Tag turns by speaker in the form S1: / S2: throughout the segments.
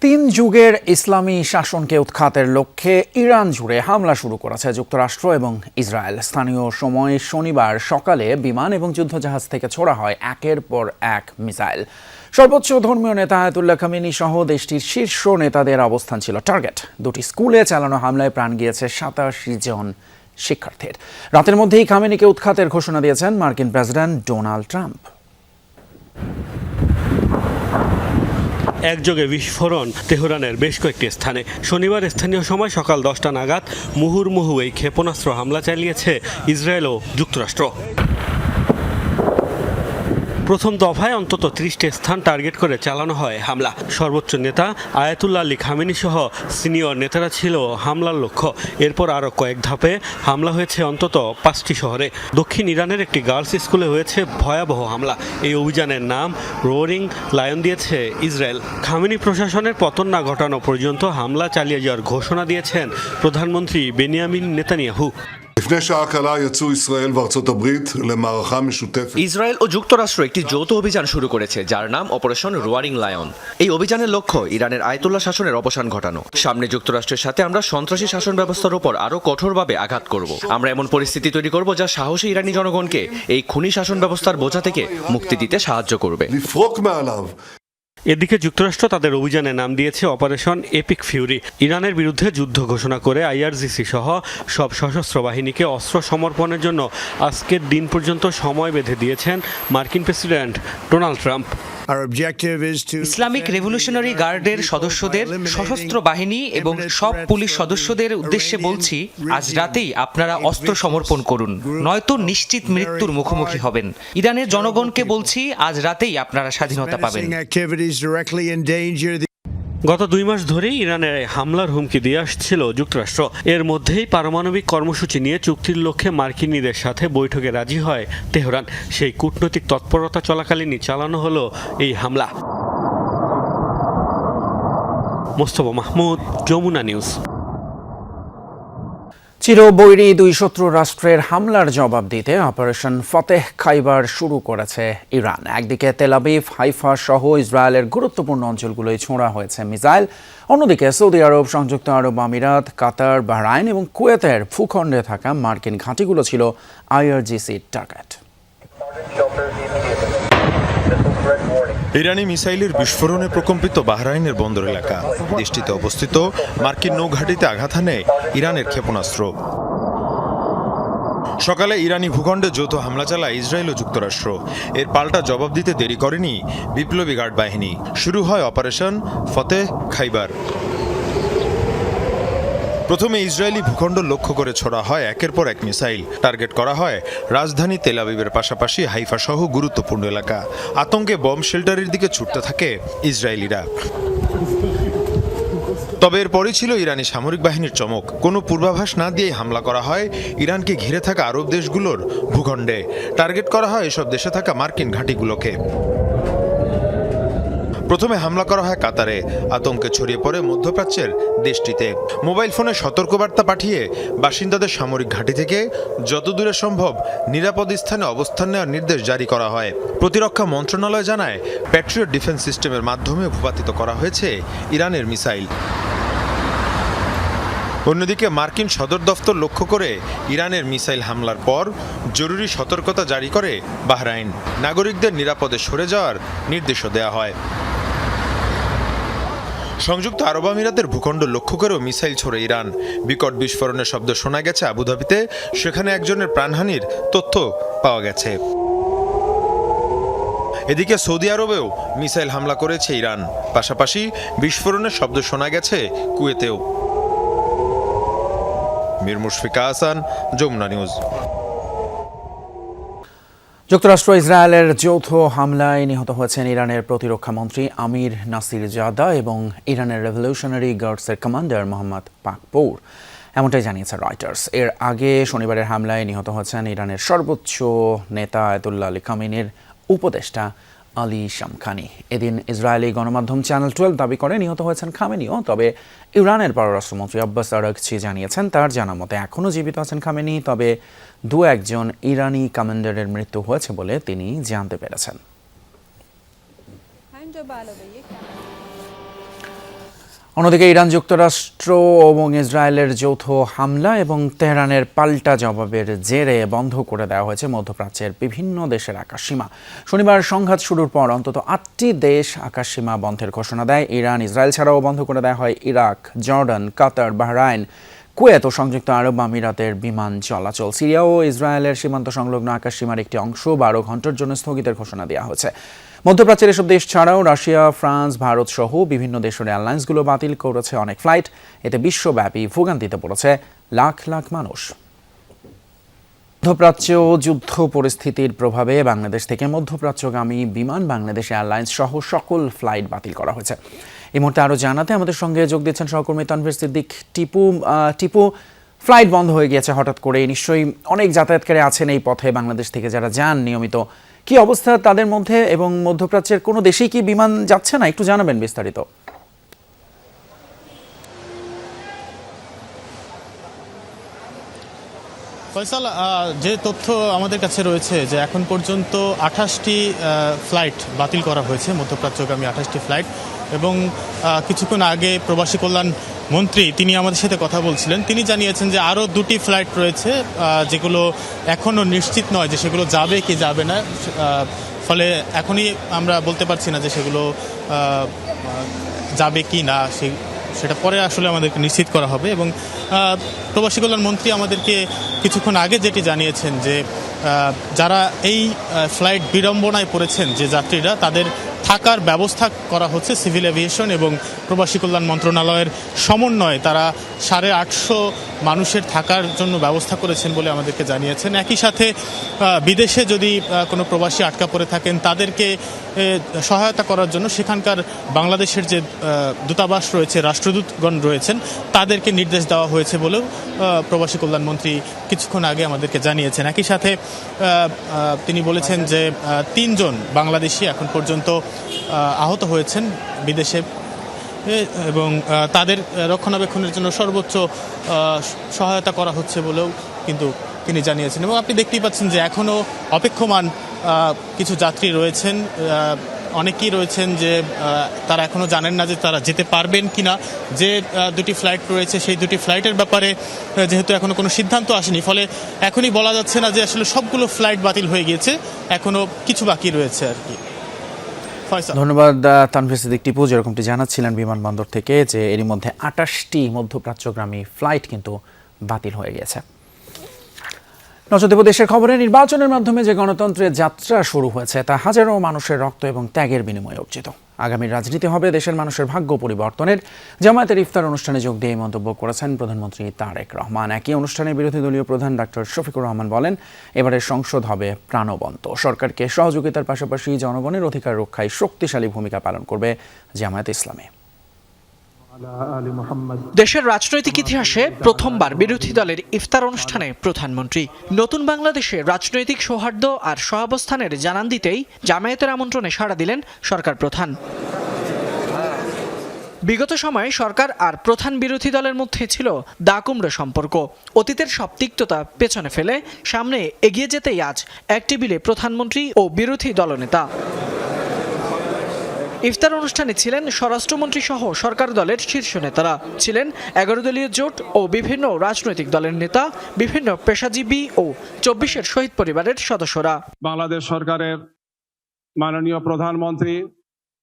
S1: তিন যুগের ইসলামী শাসনকে উৎখাতের লক্ষ্যে ইরান জুড়ে হামলা শুরু করেছে যুক্তরাষ্ট্র এবং ইসরায়েল। স্থানীয় সময় শনিবার সকালে বিমান এবং যুদ্ধজাহাজ থেকে ছোড়া হয় একের পর এক মিসাইল। সর্বোচ্চ ধর্মীয় নেতা আয়াতুল্লাহ খামেনি সহ দেশটির শীর্ষ নেতাদের অবস্থান ছিল টার্গেট। দুটি স্কুলে চালানো হামলায় প্রাণ গিয়েছে ৮৭ জন শিক্ষার্থীর। রাতের মধ্যেই খামেনিকে উৎখাতের ঘোষণা দিয়েছেন মার্কিন প্রেসিডেন্ট ডোনাল্ড ট্রাম্প।
S2: একযোগে বিস্ফোরণ তেহরানের বেশ কয়েকটি স্থানে। শনিবার স্থানীয় সময় সকাল 10টা নাগাদ মুহুর্মুহু এই ক্ষেপণাস্ত্র হামলা চালিয়েছে ইসরায়েল ও যুক্তরাষ্ট্র। প্রথম দফায় অন্তত 30টি স্থান টার্গেট করে চালানো হয় হামলা। সর্বোচ্চ নেতা আয়াতুল্লাহ আলী খামেনি সহ সিনিয়র নেতারা ছিল হামলার লক্ষ্য। এরপর আরও কয়েক ধাপে হামলা হয়েছে অন্তত 5টি শহরে। দক্ষিণ ইরানের একটি গার্লস স্কুলে হয়েছে ভয়াবহ হামলা। এই অভিযানের নাম রোয়ারিং লায়ন দিয়েছে ইসরায়েল। খামেনি প্রশাসনের পতন না ঘটানো পর্যন্ত হামলা চালিয়ে যাওয়ার ঘোষণা দিয়েছেন প্রধানমন্ত্রী বেনিয়ামিন নেতানিয়াহু।
S3: ইসরায়েল ও যুক্তরাষ্ট্র একটি যৌথ অভিযান শুরু করেছে যার নাম অপারেশন রোয়ারিং লায়ন। এই অভিযানের লক্ষ্য ইরানের আয়াতুল্লাহ শাসনের অবসান ঘটানো। সামনে যুক্তরাষ্ট্রের সাথে আমরা সন্ত্রাসী শাসন ব্যবস্থার উপর আরো কঠোরভাবে আঘাত করব। আমরা এমন পরিস্থিতি তৈরি করব যা সাহসী ইরানি জনগণকে এই খুনি শাসন ব্যবস্থার বোঝা থেকে মুক্তি দিতে সাহায্য করবে।
S2: এদিকে যুক্তরাষ্ট্র তাদের অভিযানের নাম দিয়েছে অপারেশন এপিক ফিউরি। ইরানের বিরুদ্ধে যুদ্ধ ঘোষণা করে আইআরজিসি সহ সব সশস্ত্র বাহিনীকে অস্ত্র সমর্পণের জন্য আজকের দিন পর্যন্ত সময় বেঁধে দিয়েছেন মার্কিন president Donald Trump.
S4: Islamic revolutionary গার্ডের সদস্যদের, সশস্ত্র বাহিনী এবং সব পুলিশ সদস্যদের উদ্দেশ্যে বলছি, আজ রাতেই আপনারা অস্ত্র সমর্পণ করুন, নয়তো নিশ্চিত মৃত্যুর মুখোমুখি হবেন। ইরানের জনগণকে বলছি, আজ রাতেই আপনারা স্বাধীনতা পাবেন।
S2: গত 2 মাস ধরেই ইরানের হামলার হুমকি দিয়ে আসছিল যুক্তরাষ্ট্র। এর মধ্যেই পারমাণবিক কর্মসূচি নিয়ে চুক্তির লক্ষ্যে মার্কিনীদের সাথে বৈঠকে রাজি হয় তেহরান। সেই কূটনৈতিক তৎপরতা চলাকালীনই চালানো হলো এই হামলা। মোস্তফা মাহমুদ, যমুনা নিউজ।
S1: চিরবৈরী দুই শত্রু রাষ্ট্রের হামলার জবাব দিতে অপারেশন ফতেহ খাইবার শুরু করেছে ইরান। একদিকে তেল আবিব, হাইফা সহ ইসরায়েলের গুরুত্বপূর্ণ অঞ্চলগুলোয় ছোঁড়া হয়েছে মিসাইল। অন্যদিকে সৌদি আরব, সংযুক্ত আরব আমিরাত, কাতার, বাহরাইন এবং কুয়েতের ভূখণ্ডে থাকা মার্কিন ঘাঁটিগুলো ছিল আইআরজিসির টার্গেট।
S5: ইরানি মিসাইলের বিস্ফোরণে প্রকম্পিত বাহরাইনের বন্দর এলাকা। দেশটিতে অবস্থিত মার্কিন নৌঘাঁটিতে আঘাত হানে ইরানের ক্ষেপণাস্ত্র। সকালে ইরানি ভূখণ্ডে যৌথ হামলা চালায় ইসরায়েল ও যুক্তরাষ্ট্র। এর পাল্টা জবাব দিতে দেরি করেনি বিপ্লবী গার্ড বাহিনী। শুরু হয় অপারেশন ফতেহ খাইবার। প্রথমে ইসরায়েলি ভূখণ্ড লক্ষ্য করে ছোড়া হয় একের পর এক মিসাইল। টার্গেট করা হয় রাজধানী তেল আবিবের পাশাপাশি হাইফা সহ গুরুত্বপূর্ণ এলাকা। আতঙ্কে বম্ব শেল্টারের দিকে ছুটতে থাকে ইসরায়েলিরা। তবে এরপরই ছিল ইরানি সামরিক বাহিনীর চমক। কোনো পূর্বাভাস না দিয়েই হামলা করা হয় ইরানকে ঘিরে থাকা আরব দেশগুলোর ভূখণ্ডে। টার্গেট করা হয় এসব দেশে থাকা মার্কিন ঘাঁটিগুলোকে। প্রথমে হামলা করা হয় কাতারে। আতঙ্কে ছড়িয়ে পড়ে মধ্যপ্রাচ্যের দেশটিতে। মোবাইল ফোনে সতর্কবার্তা পাঠিয়ে বাসিন্দাদের সামরিক ঘাঁটি থেকে যত দূরে সম্ভব নিরাপদ স্থানে অবস্থান নেওয়ার নির্দেশ জারি করা হয়। প্রতিরক্ষা মন্ত্রণালয় জানায়, প্যাট্রিয়ট ডিফেন্স সিস্টেমের মাধ্যমে ভূপাতিত করা হয়েছে ইরানের মিসাইল। অন্যদিকে মার্কিন সদর দফতর লক্ষ্য করে ইরানের মিসাইল হামলার পর জরুরি সতর্কতা জারি করে বাহরাইন। নাগরিকদের নিরাপদে সরে যাওয়ার নির্দেশও দেওয়া হয়। সংযুক্ত আরব আমিরাতের ভূখণ্ড লক্ষ্য করেও মিসাইল ছোড়ে ইরান। বিকট বিস্ফোরণের শব্দ শোনা গেছে আবুধাবিতে। সেখানে একজনের প্রাণহানির তথ্য পাওয়া গেছে। এদিকে সৌদি আরবেও মিসাইল হামলা করেছে ইরান। পাশাপাশি বিস্ফোরণের শব্দ শোনা গেছে কুয়েতেও। মীর মুশফিকা হাসান, যমুনা নিউজ।
S1: যুক্তরাষ্ট্র ইসরায়েলের যৌথ হামলায় নিহত হয়েছেন ইরানের প্রতিরক্ষা মন্ত্রী আমির নাসির জাদা এবং ইরানের রেভলিউশনারি গার্ডসের কমান্ডার মোহাম্মদ পাকপৌর। এমনটাই জানিয়েছে রয়টার্স। এর আগে শনিবারের হামলায় নিহত হয়েছেন ইরানের সর্বোচ্চ নেতা আয়াতুল্লাহ আলী খামেনির উপদেষ্টা আলী শামখানি। এদিন ইসরায়েলি গণমাধ্যম চ্যানেল 12 দাবি করে নিহত হয়েছেন খামেনিও। তবে ইরানের পররাষ্ট্রমন্ত্রী আব্বাস আরাগচি জানিয়েছেন, তার জানা মতে এখনও জীবিত আছেন খামেনি। তবে 2-1 ইরানি কমান্ডারের মৃত্যু হয়েছে বলে তিনি জানতে পেরেছেন। অন্যদিকে ইরান যুক্তরাষ্ট্র এবং ইসরায়েলের যৌথ হামলা এবং তেহরানের পাল্টা জবাবের জেরে বন্ধ করে দেওয়া হয়েছে মধ্যপ্রাচ্যের বিভিন্ন দেশের আকাশসীমা। শনিবার সংঘাত শুরুর পর অন্তত 8টি দেশ আকাশসীমা বন্ধের ঘোষণা দেয়। ইরান, ইসরায়েল ছাড়াও বন্ধ করে দেওয়া হয় ইরাক, জর্ডান, কাতার, বাহরাইন, কুয়েত ও সংযুক্ত আরব আমিরাতের বিমান চলাচল। সিরিয়া ও ইসরায়েলের সীমান্ত সংলগ্ন আকাশসীমার একটি অংশ 12 ঘন্টার জন্য স্থগিতের ঘোষণা দেওয়া হয়েছে। মধ্যপ্রাচ্যের এসব দেশ ছাড়াও রাশিয়া, ফ্রান্স, ভারত সহ বিভিন্ন দেশের এয়ারলাইন্সগুলো বাতিল করেছে অনেক ফ্লাইট। এতে বিশ্বব্যাপী ভোগান্তিতে পড়েছে লাখ লাখ মানুষ। মধ্যপ্রাচ্য যুদ্ধ পরিস্থিতির প্রভাবে বাংলাদেশ থেকে মধ্যপ্রাচ্যগামী বিমান বাংলাদেশ এয়ারলাইন্স সহ সকল ফ্লাইট বাতিল করা হয়েছে। এই মুহূর্তে আরও জানাতে আমাদের সঙ্গে যোগ দিচ্ছেন সহকর্মী তানভীর সিদ্দিক। টিপু, ফ্লাইট বন্ধ হয়ে গিয়েছে হঠাৎ করে, নিশ্চয়ই অনেক যাতায়াতকারী আছেন এই পথে বাংলাদেশ থেকে যারা যান নিয়মিত। কি অবস্থা তাদের মধ্যে এবং মধ্যপ্রাচ্যের কোনো দেশেই কি বিমান যাচ্ছে না, একটু জানাবেন বিস্তারিত।
S6: ফয়সাল, যে তথ্য আমাদের কাছে রয়েছে যে এখন পর্যন্ত 28টি ফ্লাইট বাতিল করা হয়েছে, মধ্যপ্রাচ্যগামী 28টি ফ্লাইট। এবং কিছুক্ষণ আগে প্রবাসী কল্যাণ মন্ত্রী তিনি আমাদের সাথে কথা বলছিলেন, তিনি জানিয়েছেন যে আরও 2টি ফ্লাইট রয়েছে যেগুলো এখনও নিশ্চিত নয় যে সেগুলো যাবে কি যাবে না। ফলে এখনই আমরা বলতে পারছি না যে সেগুলো যাবে কি না, সেটা পরে আসলে আমাদেরকে নিশ্চিত করা হবে। এবং প্রবাসী কল্যাণ মন্ত্রী আমাদেরকে কিছুক্ষণ আগে যেটি জানিয়েছেন যে যারা এই ফ্লাইট বিড়ম্বনায় পড়েছেন যে যাত্রীরা, তাদের থাকার ব্যবস্থা করা হচ্ছে সিভিল এভিয়েশন এবং প্রবাসী কল্যাণ মন্ত্রণালয়ের সমন্বয়ে। তারা 850 মানুষের থাকার জন্য ব্যবস্থা করেছেন বলে আমাদেরকে জানিয়েছেন। একই সাথে বিদেশে যদি কোনো প্রবাসী আটকা পড়ে থাকেন তাদেরকে সহায়তা করার জন্য সেখানকার বাংলাদেশের যে দূতাবাস রয়েছে, রাষ্ট্রদূতগণ রয়েছেন, তাদেরকে নির্দেশ দেওয়া হয়েছে বলেও প্রবাসী কল্যাণ মন্ত্রী কিছুক্ষণ আগে আমাদেরকে জানিয়েছেন। একই সাথে তিনি বলেছেন যে 3 জন বাংলাদেশি এখন পর্যন্ত আহত হয়েছেন বিদেশে এবং তাদের রক্ষণাবেক্ষণের জন্য সর্বোচ্চ সহায়তা করা হচ্ছে বলেও কিন্তু তিনি জানিয়েছেন। এবং আপনি দেখতেই পাচ্ছেন যে এখনও অপেক্ষমান কিছু যাত্রী রয়েছেন, অনেকেই রয়েছেন যে তারা এখনও জানেন না যে তারা যেতে পারবেন কিনা। যে 2টি ফ্লাইট রয়েছে সেই 2টি ফ্লাইটের ব্যাপারে যেহেতু এখনও কোনো সিদ্ধান্ত আসেনি, ফলে এখনই বলা যাচ্ছে না যে আসলে সবগুলো ফ্লাইট বাতিল হয়ে গিয়েছে, এখনও কিছু বাকি রয়েছে আর কি।
S1: ধন্যবাদ তানভীর সিদ্দিক। টিপু যেরকমটি জানাচ্ছিলেন বিমানবন্দর থেকে যে এরই মধ্যে 28টি মধ্যপ্রাচ্যগামী ফ্লাইট কিন্তু বাতিল হয়ে গেছে। নজর দেব দেশের খবরে। নির্বাচনের মাধ্যমে যে গণতন্ত্রের যাত্রা শুরু হয়েছে তা হাজারো মানুষের রক্ত এবং ত্যাগের বিনিময়ে অর্জিত। আগামী রাজনীতি হবে দেশের মানুষের ভাগ্য পরিবর্তনের। জামায়াতের ইফতার অনুষ্ঠানে যোগ দিয়ে মন্তব্য করেছেন প্রধানমন্ত্রী তারেক রহমান। একই অনুষ্ঠানে বিরোধী দলীয় প্রধান ডক্টর শফিকুর রহমান বলেন, এবারের সংসদ হবে প্রাণবন্ত। সরকারকে সহযোগিতার পাশাপাশি জনগণের অধিকার রক্ষায় শক্তিশালী ভূমিকা পালন করবে জামায়াত ইসলামী।
S7: দেশের রাজনৈতিক ইতিহাসে প্রথমবার বিরোধী দলের ইফতার অনুষ্ঠানে প্রধানমন্ত্রী। নতুন বাংলাদেশে রাজনৈতিক সৌহার্দ্য আর সহাবস্থানের জানান দিতেই জামায়াতের আমন্ত্রণে সাড়া দিলেন সরকার প্রধান। বিগত সময়ে সরকার আর প্রধান বিরোধী দলের মধ্যে ছিল দা-কুমড়ো সম্পর্ক। অতীতের সব তিক্ততা পেছনে ফেলে সামনে এগিয়ে যেতেই আজ এক টেবিলে প্রধানমন্ত্রী ও বিরোধী দলনেতা। ইফতার অনুষ্ঠানে ছিলেন স্বরাষ্ট্রমন্ত্রী সহ সরকার দলের শীর্ষ নেতারা, ছিলেন 11 দলীয় জোট ও বিভিন্ন রাজনৈতিক দলের নেতা, বিভিন্ন পেশাজীবী ও 24-এর শহীদ পরিবারের সদস্যরা।
S8: বাংলাদেশ সরকারের মাননীয় প্রধানমন্ত্রী।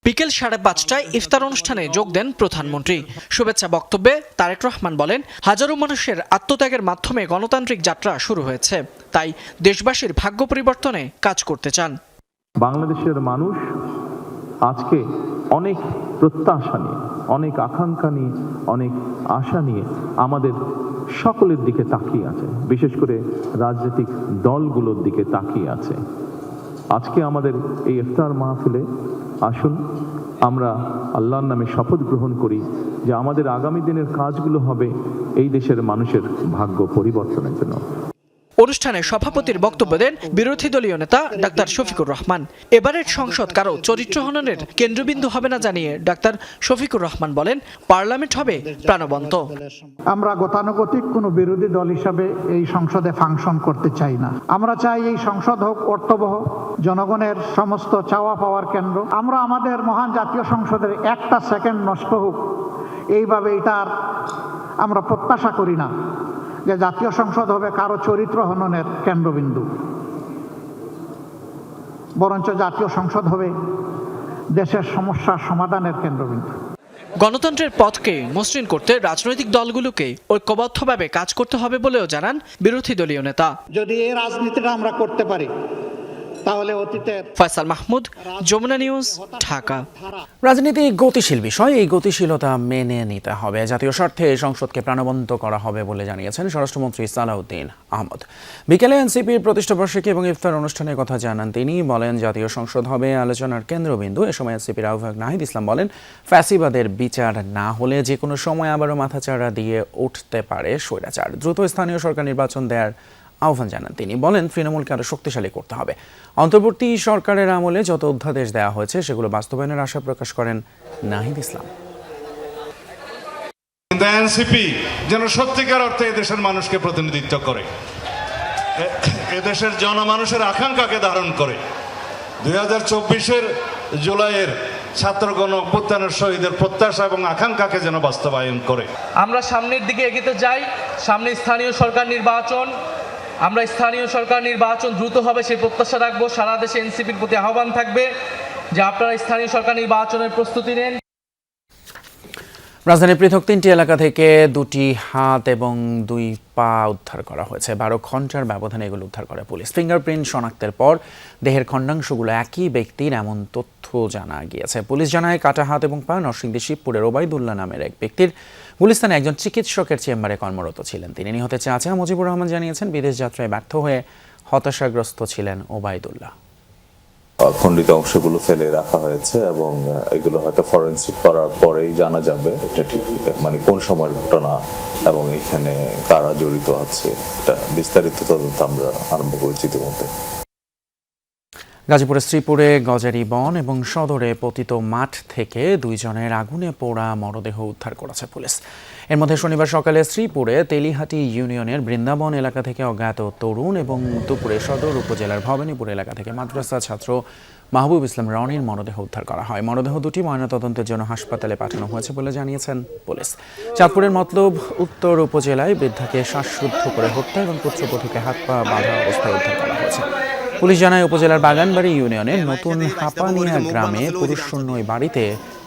S7: বিকেল 5:30টায় ইফতার অনুষ্ঠানে যোগ দেন প্রধানমন্ত্রী। শুভেচ্ছা বক্তব্যে তারেক রহমান বলেন, হাজারো মানুষের আত্মত্যাগের মাধ্যমে গণতান্ত্রিক যাত্রা শুরু হয়েছে, তাই দেশবাসীর ভাগ্য পরিবর্তনে কাজ করতে চান।
S9: বাংলাদেশের মানুষ আজকে অনেক প্রত্যাশা নিয়ে, অনেক আকাঙ্ক্ষা নিয়ে, অনেক আশা নিয়ে আমাদের সকলের দিকে তাকিয়ে আছে, বিশেষ করে রাজনৈতিক দলগুলোর দিকে তাকিয়ে আছে। আজকে আমাদের এই ইফতার মাহফিলে আসুন আমরা আল্লাহর নামে শপথ গ্রহণ করি যে আমাদের আগামী দিনের কাজগুলো হবে এই দেশের মানুষের ভাগ্য পরিবর্তনের জন্য।
S7: অনুষ্ঠানে সভাপতির বক্তব্য দেন বিরোধী দলীয় নেতা ডাক্তার শফিকুর রহমান। এবারের সংসদ কারো চরিত্র হননের কেন্দ্রবিন্দু হবে না জানিয়ে ডাক্তার শফিকুর রহমান বলেন, পার্লামেন্ট হবে প্রাণবন্ত।
S10: আমরা গতানুগতিক কোনো বিরোধী দল হিসাবে এই সংসদে ফাংশন করতে চাই না। আমরা চাই এই সংসদ হোক অর্থবহ, জনগণের সমস্ত চাওয়া পাওয়ার কেন্দ্র। আমরা আমাদের মহান জাতীয় সংসদের একটা সেকেন্ড নষ্ট হোক এইভাবে এটার আমরা প্রত্যাশা করি না যে জাতীয় সংসদ হবে কারো চরিত্র হননের কেন্দ্রবিন্দু, বরঞ্চ জাতীয় সংসদ হবে দেশের সমস্যার সমাধানের কেন্দ্রবিন্দু।
S7: গণতন্ত্রের পথকে মসৃণ করতে রাজনৈতিক দলগুলোকে ঐক্যবদ্ধভাবে কাজ করতে হবে বলেও জানান বিরোধী দলীয় নেতা।
S10: যদি এই রাজনীতিটা আমরা করতে পারি তাহলে অতীতের।
S7: ফয়সাল মাহমুদ, যমুনা নিউজ, ঢাকা।
S1: রাজনীতি গতিশীল বিষয়, এই গতিশীলতা মেনে নিতে হবে। জাতীয় স্বার্থে সংসদকে প্রাণবন্ত করা হবে বলে জানিয়েছেন স্বরাষ্ট্রমন্ত্রী সালাউদ্দিন আহমদ। বিকেলে এনসিপির প্রতিষ্ঠাবার্ষিকী এবং ইফতার অনুষ্ঠানের কথা জানান তিনি। বলেন, জাতীয় সংসদ হবে আলোচনার কেন্দ্রবিন্দু। এ সময় এনসিপির আহ্বায়ক নাহিদ ইসলাম বলেন, ফ্যাসিবাদের বিচার না হলে যে কোনো সময় আবারও মাথাচাড়া দিয়ে উঠতে পারে স্বৈরাচার। দ্রুত স্থানীয় সরকার নির্বাচন দেওয়ার আহ্বান জানান তিনি। বলেন, তৃণমূলকে আরো শক্তিশালী করতে হবে। অন্তর্বর্তী সরকারের আমলে যত অধ্যাদেশ দেওয়া হয়েছে সেগুলো বাস্তবায়নের আশা প্রকাশ করেন নাহিদ ইসলাম।
S11: এনসিপি যেন সত্যিকার অর্থে এদেশের মানুষকে প্রতিনিধিত্ব করে, এদেশের জনমানুষের আকাঙ্ক্ষাকে ধারণ করে। 2024 জুলাইয়ের ছাত্রগণ অভ্যুত্থানের শহীদের প্রত্যাশা এবং আকাঙ্ক্ষাকে যেন বাস্তবায়ন করে।
S12: আমরা সামনের দিকে এগিয়ে যাই। সামনে স্থানীয় সরকার নির্বাচন, আমরা স্থানীয় সরকার নির্বাচন দ্রুত হবে সেই প্রত্যাশা রাখবো। সারা দেশে এনসিপির প্রতি আহ্বান থাকবে যে আপনারা স্থানীয় সরকার নির্বাচনের প্রস্তুতি নেন।
S1: রাজধানীর পৃথক 3টি এলাকা থেকে 2টি হাত এবং 2 পা উদ্ধার করা হয়েছে। 12 ঘন্টার ব্যবধানে এগুলো উদ্ধার করে পুলিশ। ফিঙ্গারপ্রিন্ট শনাক্তের পর দেহের খণ্ডাংশগুলো একই ব্যক্তির এমন তথ্য জানা গিয়েছে। পুলিশ জানায়, কাটা হাত এবং পা নরসিংদী শিবপুরের ওবায়দুল্লাহ নামের এক ব্যক্তির। গুলিস্তানে একজন চিকিৎসকের চেম্বারে কর্মরত ছিলেন তিনি। নিহতের চাচা মুজিবুর রহমান জানিয়েছেন, বিদেশ যাত্রায় ব্যর্থ হয়ে হতাশাগ্রস্ত ছিলেন ওবায়দুল্লাহ।
S13: খণ্ডিত অংশগুলো ফেলে রাখা হয়েছে এবং এগুলো হয়তো ফরেনসিক করার পরেই জানা যাবে এটা ঠিক মানে কোন সময়ের ঘটনা এবং এখানে কারা জড়িত আছে। এটা বিস্তারিত তদন্ত আমরা আরম্ভ করেছি ইতিমধ্যে।
S1: গাজীপুরের শ্রীপুরে গজারি বন এবং সদরে পতিত মাঠ থেকে 2 জনের আগুনে পোড়া মরদেহ উদ্ধার করেছে পুলিশ। এর মধ্যে শনিবার সকালে শ্রীপুরে তেলিহাটি ইউনিয়নের বৃন্দাবন এলাকা থেকে অজ্ঞাত তরুণ এবং দুপুরে সদর উপজেলার ভবানীপুর এলাকা থেকে মাদ্রাসা ছাত্র মাহবুব ইসলাম রনির মরদেহ উদ্ধার করা হয়। মরদেহ দুটি ময়নাতদন্তের জন্য হাসপাতালে পাঠানো হয়েছে বলে জানিয়েছেন পুলিশ। চাঁদপুরের মতলব উত্তর উপজেলায় বৃদ্ধাকে শ্বাসরুদ্ধ করে হত্যা এবং পুত্রবধূকে হাত পা বাঁধা অবস্থায় উদ্ধার করা হয়েছে। পুলিশ জানায়, উপজেলার বাগানবাড়ি ইউনিয়নের নতুন হাপানিয়া গ্রামে পুরুষশূন্য ওই বাড়িতে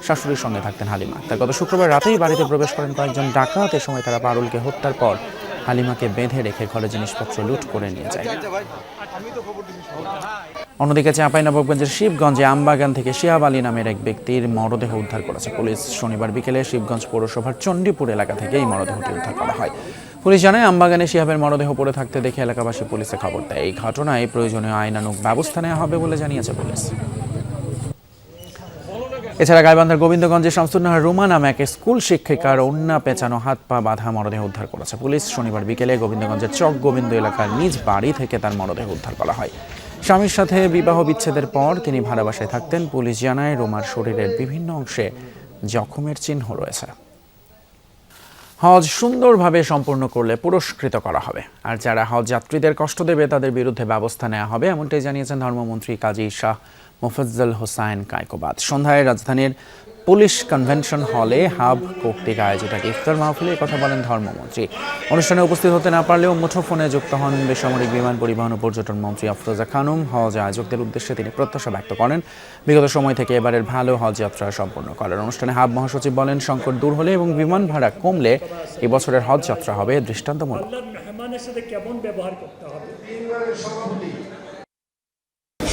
S1: শাশুড়ির সঙ্গে থাকতেন হালিমা। তার গত শুক্রবার রাতেই বাড়িতে প্রবেশ করেন কয়েকজন ডাকাত। এ সময় তারা পারুলকে হত্যার পর হালিমাকে বেঁধে রেখে ঘরে জিনিসপত্র লুট করে নিয়ে যায়। অন্যদিকে চাঁপাইনবাবগঞ্জের শিবগঞ্জে আমবাগান থেকে শিহাব আলী নামের এক ব্যক্তির মরদেহ উদ্ধার করেছে পুলিশ। শনিবার বিকেলে শিবগঞ্জ পৌরসভার চণ্ডীপুর এলাকা থেকে এই মরদেহটি উদ্ধার করা হয়। পুলিশ জানায়, আমবাগানে শিহাবের মরদেহ পড়ে থাকতে দেখে এলাকাবাসী পুলিশে খবর দেয়। এই ঘটনায় প্রয়োজনীয় আইনানুগ ব্যবস্থা নেওয়া হবে বলে জানিয়েছে পুলিশ। এছাড়া গাইবান্ধার গোবিন্দগঞ্জে শামসুন্নাহার রুমা নামে এক স্কুল শিক্ষিকার ওড়না পেঁচানো হাত পা বাঁধা মরদেহ উদ্ধার করেছে পুলিশ। শনিবার বিকেলে গোবিন্দগঞ্জের চক গোবিন্দ এলাকার নিজ বাড়ি থেকে তার মরদেহ উদ্ধার করা হয়। স্বামীর সাথে বিবাহ বিচ্ছেদের পর তিনি ভাড়া বাসায় থাকতেন। পুলিশ জানায়, রুমার শরীরের বিভিন্ন অংশে জখমের চিহ্ন রয়েছে। হজ সুন্দরভাবে সম্পূর্ণ করলে পুরস্কৃত করা হবে, আর যারা হজ যাত্রীদের কষ্ট দেবে তাদের বিরুদ্ধে ব্যবস্থা নেওয়া হবে, এমনটাই জানিয়েছেন ধর্মমন্ত্রী কাজী শাহ মোফাজ্জল হোসাইন কায়কোবাদ। সন্ধ্যায় রাজধানীর পুলিশ কনভেনশন হলে হাব কর্তৃক আয়োজিত এক ইফতার মাহফিলে কথা বলেন ধর্মমন্ত্রী। অনুষ্ঠানে উপস্থিত হতে না পারলেও মুঠোফোনে যুক্ত হন বেসামরিক বিমান পরিবহন ও পর্যটন মন্ত্রী আফরোজা খানম। হজ আয়োজকদের উদ্দেশ্যে তিনি প্রত্যাশা ব্যক্ত করেন বিগত সময় থেকে এবারের ভালো হজ যাত্রা সম্পন্ন করার। অনুষ্ঠানে হাব মহাসচিব বলেন, সংকট দূর হলে এবং বিমান ভাড়া কমলে এবছরের হজ যাত্রা হবে দৃষ্টান্তমূলক।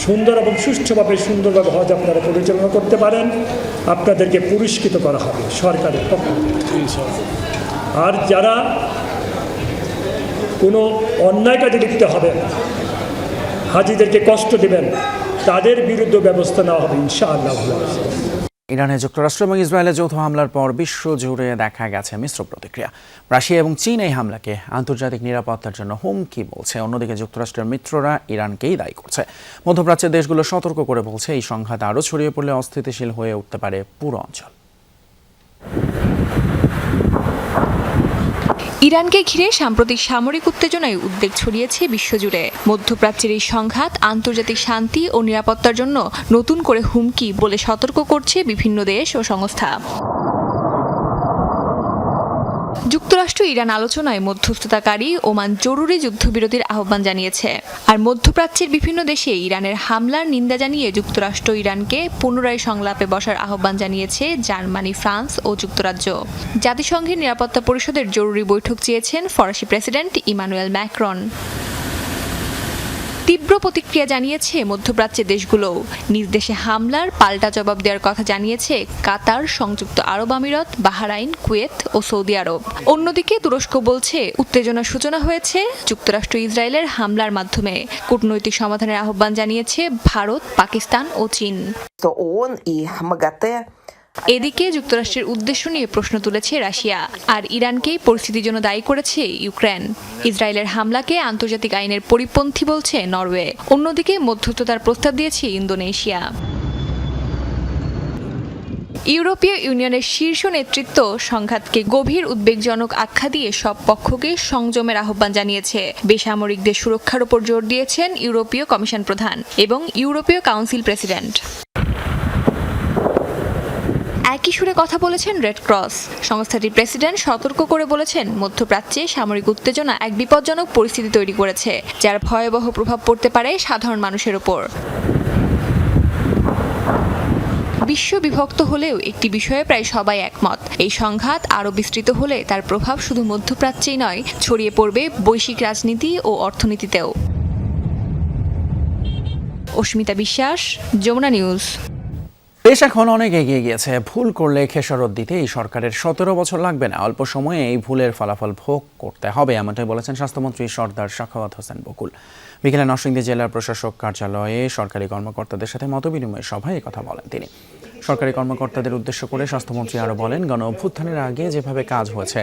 S14: সুন্দর এবং সুষ্ঠুভাবে সুন্দরভাবে হজ আপনারা পরিচালনা করতে পারেন, আপনাদেরকে পুরস্কৃত করা হবে সরকারের পক্ষ থেকে। আর যারা কোনো অন্যায় কাজে লিপ্ত হবেন, হাজিদেরকে কষ্ট দেবেন, তাদের বিরুদ্ধে ব্যবস্থা নেওয়া হবে ইনশাআল্লাহ।
S1: ইরানে যুক্তরাষ্ট্র এবং ইসরায়েলের যৌথ হামলার পর বিশ্বজুড়ে দেখা গেছে মিশ্র প্রতিক্রিয়া। রাশিয়া এবং চীন এই হামলাকে আন্তর্জাতিক নিরাপত্তার জন্য হুমকি বলছে। অন্যদিকে যুক্তরাষ্ট্রের মিত্ররা ইরানকেই দায়ী করছে। মধ্যপ্রাচ্যের দেশগুলো সতর্ক করে বলছে, এই সংঘাত আরও ছড়িয়ে পড়লে অস্থিতিশীল হয়ে উঠতে পারে পুরো অঞ্চল।
S15: ইরানকে ঘিরে সাম্প্রতিক সামরিক উত্তেজনায় উদ্বেগ ছড়িয়েছে বিশ্বজুড়ে। মধ্যপ্রাচ্যের এই সংঘাত আন্তর্জাতিক শান্তি ও নিরাপত্তার জন্য নতুন করে হুমকি বলে সতর্ক করছে বিভিন্ন দেশ ও সংস্থা। যুক্তরাষ্ট্র ইরান আলোচনায় মধ্যস্থতাকারী ওমান জরুরি যুদ্ধবিরতির আহ্বান জানিয়েছে। আর মধ্যপ্রাচ্যের বিভিন্ন দেশে ইরানের হামলার নিন্দা জানিয়ে যুক্তরাষ্ট্র ইরানকে পুনরায় সংলাপে বসার আহ্বান জানিয়েছে জার্মানি, ফ্রান্স ও যুক্তরাজ্য। জাতিসংঘের নিরাপত্তা পরিষদের জরুরি বৈঠক চেয়েছেন ফরাসি প্রেসিডেন্ট ইমানুয়েল ম্যাক্রন। তীব্র প্রতিক্রিয়া জানিয়েছে মধ্যপ্রাচ্যের দেশগুলোও। নিজ দেশে হামলার পাল্টা জবাব দেওয়ার কথা জানিয়েছে কাতার, সংযুক্ত আরব আমিরাত, বাহরাইন, কুয়েত ও সৌদি আরব। অন্যদিকে তুরস্ক বলছে উত্তেজনার সূচনা হয়েছে যুক্তরাষ্ট্র ইসরায়েলের হামলার মাধ্যমে। কূটনৈতিক সমাধানের আহ্বান জানিয়েছে ভারত, পাকিস্তান ও চীন। এদিকে যুক্তরাষ্ট্রের উদ্দেশ্য নিয়ে প্রশ্ন তুলেছে রাশিয়া, আর ইরানকেই পরিস্থিতির জন্য দায়ী করেছে ইউক্রেন। ইসরায়েলের হামলাকে আন্তর্জাতিক আইনের পরিপন্থী বলছে নরওয়ে। অন্যদিকে মধ্যস্থতার প্রস্তাব দিয়েছে ইন্দোনেশিয়া। ইউরোপীয় ইউনিয়নের শীর্ষ নেতৃত্ব সংঘাতকে গভীর উদ্বেগজনক আখ্যা দিয়ে সব পক্ষকে সংযমের আহ্বান জানিয়েছে। বেসামরিকদের সুরক্ষার উপর জোর দিয়েছেন ইউরোপীয় কমিশন প্রধান এবং ইউরোপীয় কাউন্সিল প্রেসিডেন্ট। একই সুরে কথা বলেছেন রেড ক্রস। সংস্থাটির প্রেসিডেন্ট সতর্ক করে বলেছেন, মধ্যপ্রাচ্যে সামরিক উত্তেজনা এক বিপজ্জনক পরিস্থিতি তৈরি করেছে, যার ভয়াবহ প্রভাব পড়তে পারে সাধারণ মানুষের উপর। বিশ্ব বিভক্ত হলেও একটি বিষয়ে প্রায় সবাই একমত, এই সংঘাত আরও বিস্তৃত হলে তার প্রভাব শুধু মধ্যপ্রাচ্যেই নয়, ছড়িয়ে পড়বে বৈশ্বিক রাজনীতি ও অর্থনীতিতেও। অস্মিতা বিশ্বাস, যমুনা নিউজ।
S1: দেশ এখন অনেক এগিয়ে গিয়েছে। ভুল করলে খেসারত দিতে এই সরকারের 17 বছর লাগবে না, অল্প সময়ে এই ভুলের ফলাফল ভোগ করতে হবে, এমনটাই বলেছেন স্বাস্থ্যমন্ত্রী সর্দার সাখাওয়াত হোসেন বকুল। বিকেলে নরসিংদী জেলার প্রশাসক কার্যালয়ে সরকারি কর্মকর্তাদের সাথে মতবিনিময় সভায় কথা বলেন তিনি। সরকারি কর্মকর্তাদের উদ্দেশ্য করে স্বাস্থ্যমন্ত্রী আরও বলেন, গণ অভ্যুত্থানের আগে যেভাবে কাজ হয়েছে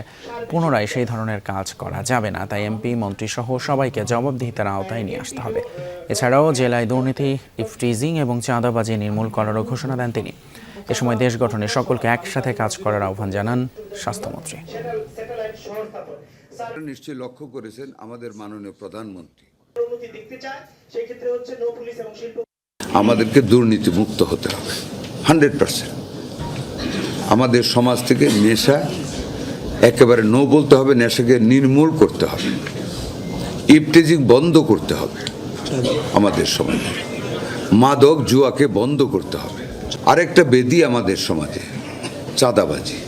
S1: পুনরায় সেই ধরনের কাজ করা যাবে না, তাই এমপি, মন্ত্রী সহ সবাইকে জবাবদিহিতার আওতায় নিয়ে আসতে হবে। এছাড়াও জেলায় দুর্নীতি, ইফটিজিং এবং চাঁদাবাজি নির্মূল করারও ঘোষণা দেন তিনি। এ সময় দেশ গঠনে সকলকে একসাথে কাজ করার আহ্বান জানান স্বাস্থ্যমন্ত্রী।
S16: নিশ্চয়ই লক্ষ্য করেছেন আমাদের মাননীয় প্রধানমন্ত্রী আমাদেরকে দুর্নীতি মুক্ত হতে হবে 100%। আমাদের সমাজ থেকে নেশা একেবারে নো বলতে হবে, নেশাকে নির্মূল করতে হবে, ইফটিজিং বন্ধ করতে হবে, আমাদের সমাজে মাদক জুয়াকে বন্ধ করতে হবে। আরেকটা বেদি আমাদের সমাজে চাঁদাবাজি।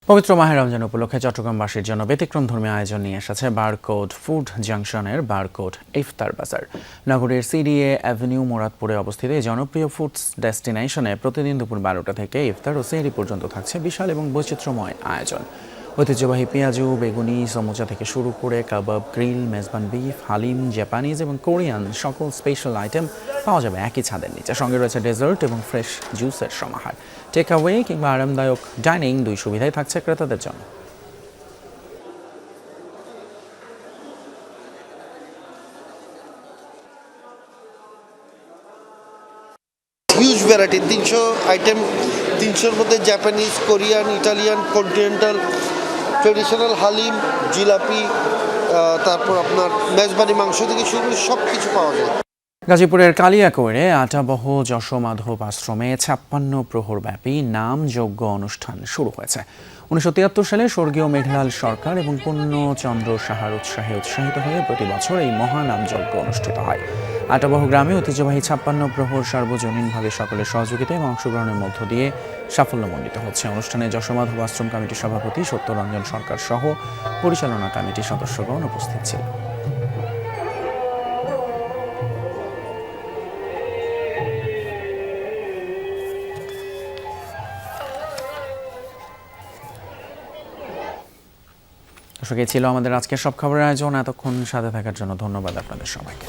S1: পবিত্র মাহে রমজান উপলক্ষে চট্টগ্রামবাসীর জন্য ব্যতিক্রমধর্মী আয়োজন নিয়ে এসেছে বারকোড ফুড জাংশনের বারকোড ইফতার বাজার। নগরীর সিডিএ অ্যাভিনিউ মোরাদপুরে অবস্থিত এই জনপ্রিয় ফুডস ডেস্টিনেশনে প্রতিদিন দুপুর 12টা থেকে ইফতার ও সেহরি পর্যন্ত থাকছে বিশাল এবং বৈচিত্র্যময় আয়োজন। ঐতিহ্যবাহী পেঁয়াজু, বেগুনি, সমুচা থেকে শুরু করে কাবাব, গ্রিল, মেজবান বিফ, হালিম, জাপানিজ এবং কোরিয়ান সকল স্পেশাল আইটেম পাওয়া যাবে একই ছাদের নিচে। সঙ্গে রয়েছে ডেজার্ট এবং ফ্রেশ জুসের সমাহার। টেক অ্যাওয়ে কিংবা আরামদায়ক ডাইনিং দুই সুবিধাই থাকছে ক্রেতাদের জন্য।
S17: হিউজ ভ্যারাইটি, 300 আইটেম, 300-র মধ্যে Japanese, Korean, Italian, continental, traditional, haleem, jilapi, তারপর আপনার মেজবানি মাংস থেকে শুরু করে সব কিছু পাওয়া যায়।
S1: গাজীপুরের কালিয়াকৈরে আটাবহ যশোমাধব আশ্রমে 56 প্রহরব্যাপী নামযজ্ঞ অনুষ্ঠান শুরু হয়েছে। 1973 সালে স্বর্গীয় মেঘলাল সরকার এবং পূর্ণচন্দ্র সাহার উৎসাহে উৎসাহিত হয়ে প্রতি বছর এই মহানামযজ্ঞ অনুষ্ঠিত হয়। আটাবহ গ্রামে ঐতিহ্যবাহী 56 প্রহর সার্বজনীনভাবে সকলের সহযোগিতা এবং অংশগ্রহণের মধ্য দিয়ে সাফল্যমণ্ডিত হচ্ছে। অনুষ্ঠানে যশোমাধব আশ্রম কমিটির সভাপতি সত্যরঞ্জন সরকার সহ পরিচালনা কমিটির সদস্যগণ উপস্থিত ছিলেন। দর্শক, এই ছিল আমাদের আজকের সব খবরের আয়োজন। এতক্ষণ সাথে থাকার জন্য ধন্যবাদ আপনাদের সবাইকে।